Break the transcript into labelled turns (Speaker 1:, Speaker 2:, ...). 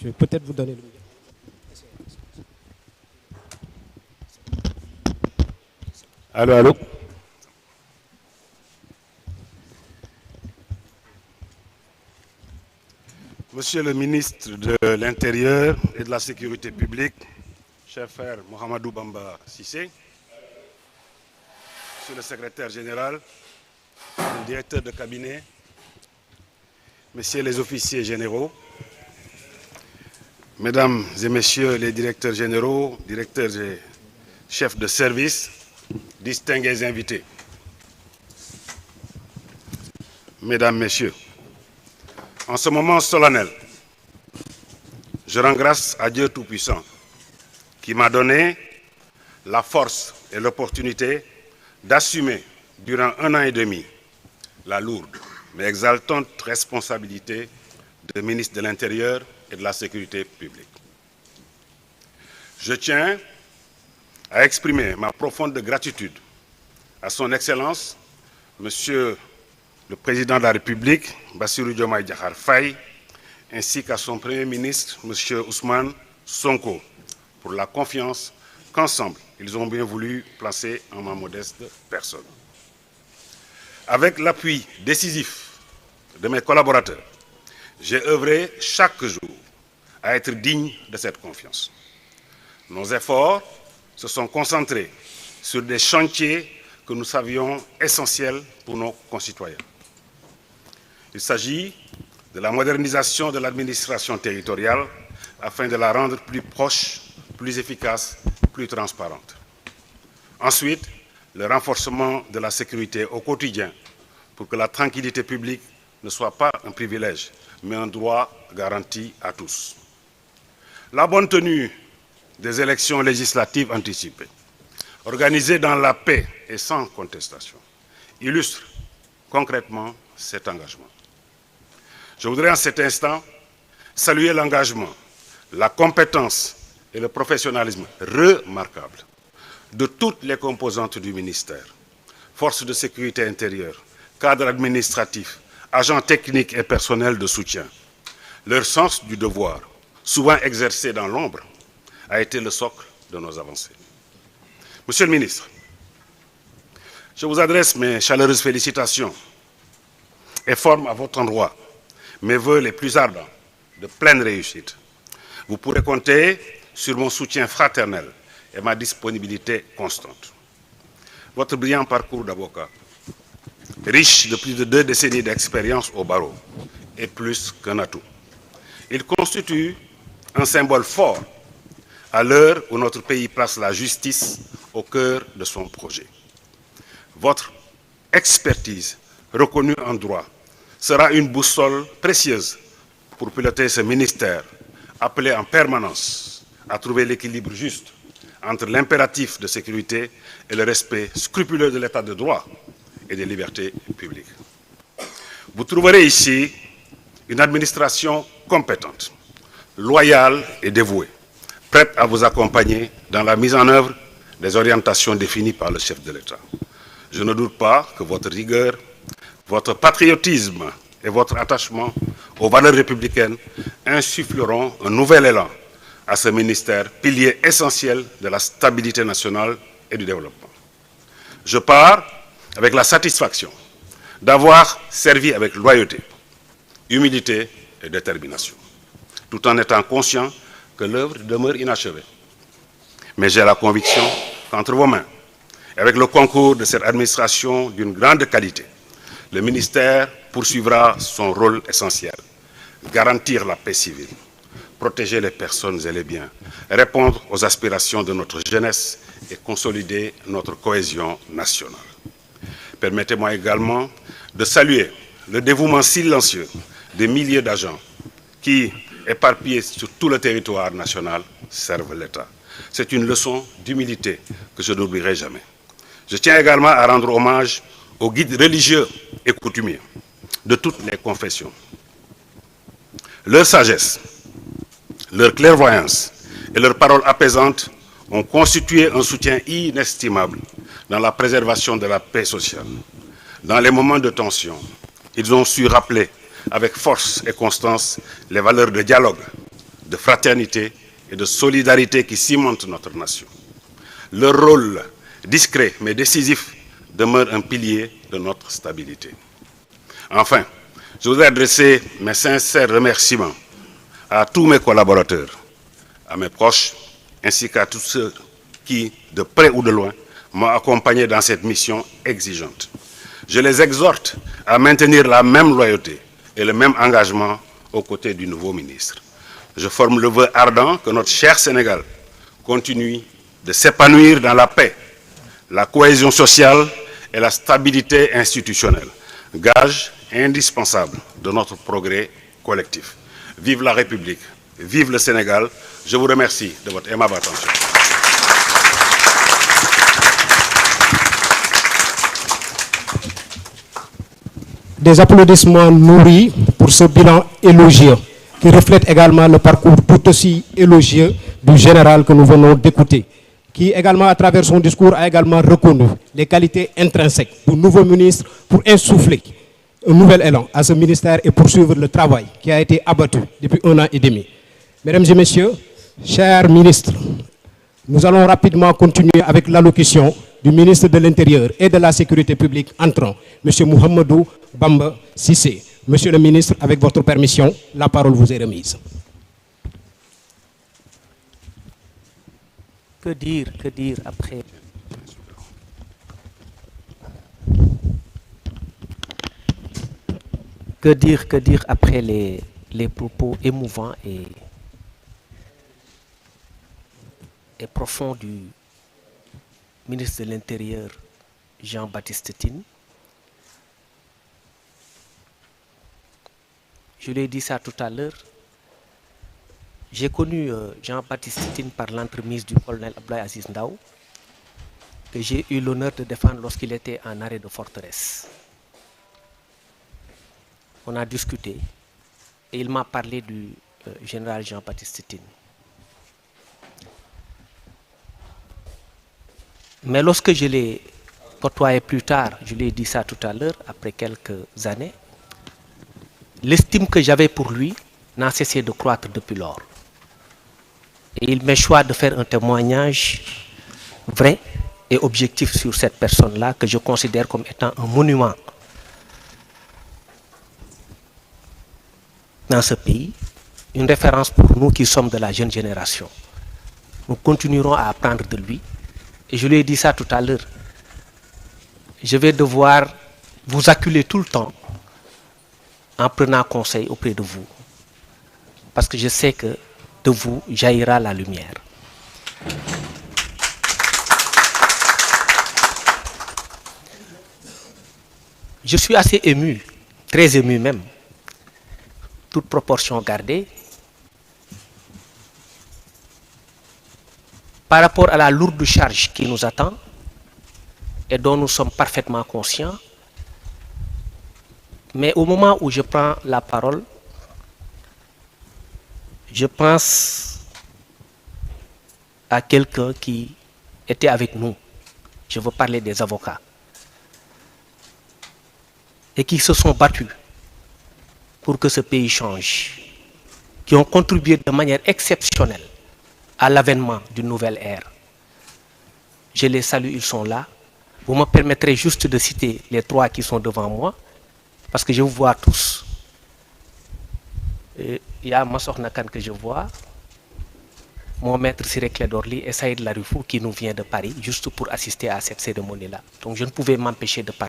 Speaker 1: Je vais peut-être vous donner le micro.
Speaker 2: Allô, allô. Monsieur le ministre de l'Intérieur et de la Sécurité publique, cher frère Mohamedou Bamba Cissé, monsieur le secrétaire général, le directeur de cabinet, messieurs les officiers généraux, mesdames et messieurs les directeurs généraux, directeurs et chefs de service, distingués invités, mesdames, messieurs, en ce moment solennel, je rends grâce à Dieu Tout-Puissant qui m'a donné la force et l'opportunité d'assumer durant 1 an et demi la lourde mais exaltante responsabilité de ministre de l'Intérieur et de la Sécurité publique. Je tiens à exprimer ma profonde gratitude à son Excellence, Monsieur le Président de la République, Bassirou Diomaye Diakhar Faye, ainsi qu'à son Premier ministre, M. Ousmane Sonko, pour la confiance qu'ensemble, ils ont bien voulu placer en ma modeste personne. Avec l'appui décisif de mes collaborateurs, j'ai œuvré chaque jour à être digne de cette confiance. Nos efforts se sont concentrés sur des chantiers que nous savions essentiels pour nos concitoyens. Il s'agit de la modernisation de l'administration territoriale afin de la rendre plus proche, plus efficace, plus transparente. Ensuite, le renforcement de la sécurité au quotidien pour que la tranquillité publique ne soit pas un privilège, mais un droit garanti à tous. La bonne tenue des élections législatives anticipées, organisées dans la paix et sans contestation, illustre concrètement cet engagement. Je voudrais en cet instant saluer l'engagement, la compétence et le professionnalisme remarquables de toutes les composantes du ministère, forces de sécurité intérieure, cadres administratifs, agents techniques et personnels de soutien. Leur sens du devoir, souvent exercé dans l'ombre, a été le socle de nos avancées. Monsieur le ministre, je vous adresse mes chaleureuses félicitations et forme à votre endroit mes vœux les plus ardents de pleine réussite. Vous pourrez compter sur mon soutien fraternel et ma disponibilité constante. Votre brillant parcours d'avocat, riche de plus de 2 décennies d'expérience au barreau, est plus qu'un atout. Il constitue un symbole fort à l'heure où notre pays place la justice au cœur de son projet. Votre expertise reconnue en droit sera une boussole précieuse pour piloter ce ministère, appelé en permanence à trouver l'équilibre juste entre l'impératif de sécurité et le respect scrupuleux de l'état de droit et des libertés publiques. Vous trouverez ici une administration compétente, loyale et dévouée, prête à vous accompagner dans la mise en œuvre des orientations définies par le chef de l'État. Je ne doute pas que votre rigueur, votre patriotisme et votre attachement aux valeurs républicaines insuffleront un nouvel élan à ce ministère, pilier essentiel de la stabilité nationale et du développement. Je pars avec la satisfaction d'avoir servi avec loyauté, humilité et détermination, tout en étant conscient que l'œuvre demeure inachevée. Mais j'ai la conviction qu'entre vos mains, et avec le concours de cette administration d'une grande qualité, le ministère poursuivra son rôle essentiel, garantir la paix civile, protéger les personnes et les biens, répondre aux aspirations de notre jeunesse et consolider notre cohésion nationale. Permettez-moi également de saluer le dévouement silencieux des milliers d'agents qui, éparpillés sur tout le territoire national, servent l'État. C'est une leçon d'humilité que je n'oublierai jamais. Je tiens également à rendre hommage aux guides religieux et coutumiers de toutes les confessions. Leur sagesse, leur clairvoyance et leurs paroles apaisantes ont constitué un soutien inestimable dans la préservation de la paix sociale. Dans les moments de tension, ils ont su rappeler avec force et constance les valeurs de dialogue, de fraternité et de solidarité qui cimentent notre nation. Leur rôle discret mais décisif demeure un pilier de notre stabilité. Enfin, je voudrais adresser mes sincères remerciements à tous mes collaborateurs, à mes proches, ainsi qu'à tous ceux qui, de près ou de loin, m'ont accompagné dans cette mission exigeante. Je les exhorte à maintenir la même loyauté et le même engagement aux côtés du nouveau ministre. Je forme le vœu ardent que notre cher Sénégal continue de s'épanouir dans la paix, la cohésion sociale et la stabilité institutionnelle, gage indispensable de notre progrès collectif. Vive la République, vive le Sénégal. Je vous remercie de votre aimable attention.
Speaker 1: Des applaudissements nourris pour ce bilan élogieux qui reflète également le parcours tout aussi élogieux du général que nous venons d'écouter, qui également à travers son discours a également reconnu les qualités intrinsèques du nouveau ministre pour insuffler un nouvel élan à ce ministère et poursuivre le travail qui a été abattu depuis 1 an et demi. Mesdames et messieurs, chers ministres, nous allons rapidement continuer avec l'allocution du ministre de l'Intérieur et de la Sécurité publique entrant, M. Mouhamadou Bamba Cissé. Monsieur le ministre, avec votre permission, la parole vous est remise.
Speaker 3: Que dire après Que dire après les propos émouvants et profonds du ministre de l'Intérieur, Jean-Baptiste Tine. Je lui ai dit ça tout à l'heure. J'ai connu Jean-Baptiste Tine par l'entremise du colonel Abdoulaye Aziz Ndao, que j'ai eu l'honneur de défendre lorsqu'il était en arrêt de forteresse. On a discuté et il m'a parlé du général Jean-Baptiste Tine. Mais lorsque je l'ai côtoyé plus tard, je lui ai dit ça tout à l'heure, après quelques années, l'estime que j'avais pour lui n'a cessé de croître depuis lors. Et il m'est choisi de faire un témoignage vrai et objectif sur cette personne-là que je considère comme étant un monument dans ce pays, une référence pour nous qui sommes de la jeune génération. Nous continuerons à apprendre de lui. Et je lui ai dit ça tout à l'heure. Je vais devoir vous acculer tout le temps en prenant conseil auprès de vous. Parce que je sais que de vous jaillira la lumière. Je suis assez ému, très ému même, toute proportion gardée, par rapport à la lourde charge qui nous attend et dont nous sommes parfaitement conscients. Mais au moment où je prends la parole, je pense à quelqu'un qui était avec nous. Je veux parler des avocats. Et qui se sont battus pour que ce pays change. Qui ont contribué de manière exceptionnelle à l'avènement d'une nouvelle ère. Je les salue, ils sont là. Vous me permettrez juste de citer les 3 qui sont devant moi, parce que je vous vois tous. Il y a Massor Nakan que je vois, mon maître Siré Clédorli et Saïd Larifou qui nous vient de Paris, juste pour assister à cette cérémonie-là. Donc je ne pouvais m'empêcher de parler.